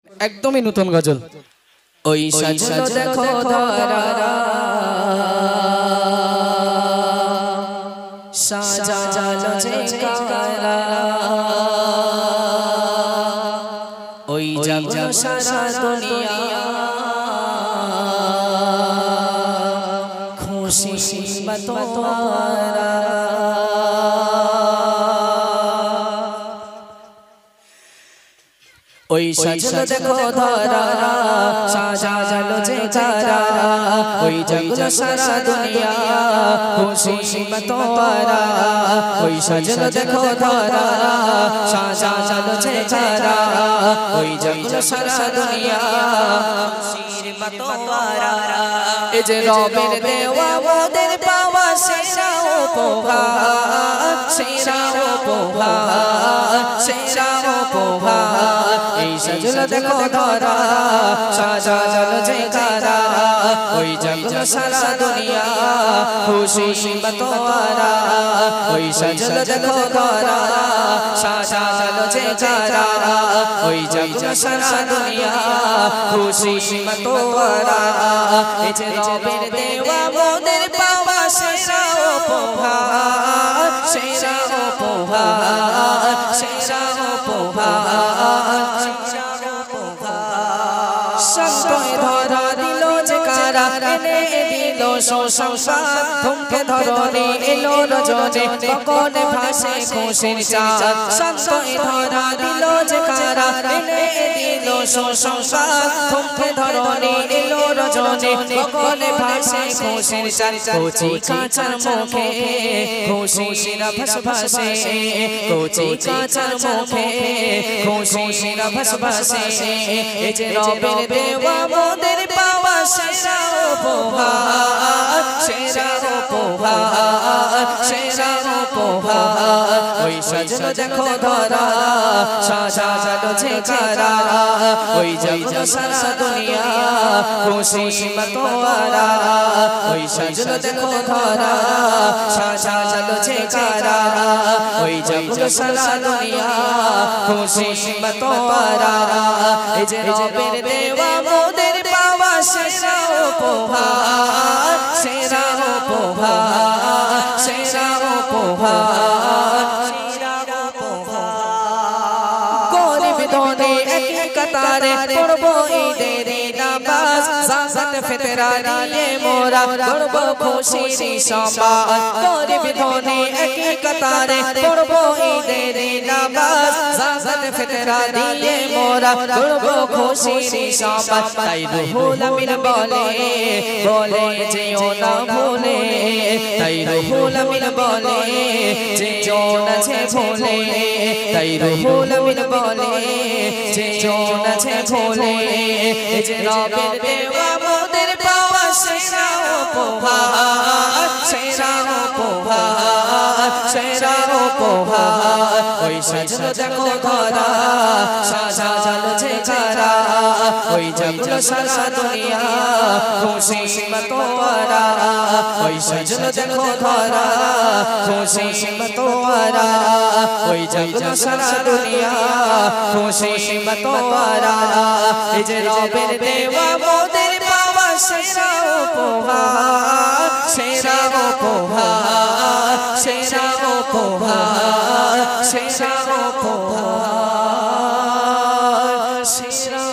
একদমই নতুন গজল। ওই সাজলো দেখো ধরা সাজালো যে কারা, ওই জাগলো সারা দুনিয়া খুশি তোমারা। ওই সাজলো দেখো ধরা সাজালো যে কারা, ওই জাগলো সারা দুনিয়া খুশি তোমারা। ওই সাজলো দেখো ধরা সাজালো যে কারা, ওই জাগলো সারা দুনিয়া খুশি তোমারা। এ যে রবের দেওয়া মোদের পাওয়া সেরা উপহার, সেরা উপহার, সেরা উপহার। এই সাজলো দেখো ধরা সাজালো যে কারা, ওই জাগলো সারা দুনিয়া খুশি তোমারা। ওই সাজলো দেখো ধরা সাজালো যে কারা, ওই জাগলো সারা দুনিয়া খুশি তোমারা। এই যে রবের দেওয়া মোদের পাওয়া সেরা উপহার, সেরা উপহার, সেরা উপহার। সন্তোষ ধরা দিল যে কারা, এনে দিল সুসংসার। থমকে ধরনে এলো রজনে কখন ভাসে খুশির চাঁদ। সন্তোষ ধরা দিল যে কারা, এনে দিল সুসংসার। থমকে ধরনে এলো রজনে কখন ভাসে খুশির চাঁদ। কচি কাঁচার মুখে খুশিরা ভাসে, কচি কাঁচার মুখে খুশিরা ভাসে। এই যে রবের দেওয়া মোদের পাওয়া সেরা উপহার, সেরা উপহার, সেরা উপহার। ওই সাজলো দেখো ধরা সাজালো যে কারা, ওই জাগলো সারা দুনিয়া খুশি তোমারা। ওই সাজলো দেখো ধরা সাজালো যে কারা, ওই জাগলো সারা দুনিয়া খুশি তোমারা। এই যে রবের দেওয়া মোদের পাওয়া সেরা উপহার, সেরা উপহার, সেরা উপহার, সেরা উপহার। গরিব ধনী একই কাতারে পড়বো ঈদের নামাজ, যাকাত ফিতরা দিয়ে মোরা করবো খুশির সমাজ। গরিব ধনী একই কাতারে পড়বো ঈদের নামাজ, যাকাত ফিতরা দিয়ে মোরা করবো খুশির সমাজ। তাই রুহুল আমিন বলে বলে যেও না ভুলে, তাই রুহুল আমিন বলে যেও না ভুলে, তাই রুহুল আমিন বলে যেও না ভুলে। এই যে রবের দেওয়া মোদের পাওয়া সেরা উপহার, সেরা উপহার, সেরা উপহার। ওই সাজলো দেখো ধরা সাজালো যে কারা, ওই জাগলো সারা দুনিয়া খুশি তোমারা। ওই সাজলো দেখো ধরা খুশি তোমারা, ওই জাগলো সারা দুনিয়া খুশি তোমারা। এই যে রবের দেওয়া মোদের পাওয়া সেরা উপহার, সেরা উপহার, সেরা উপহার, সেরা উপহার, সেরা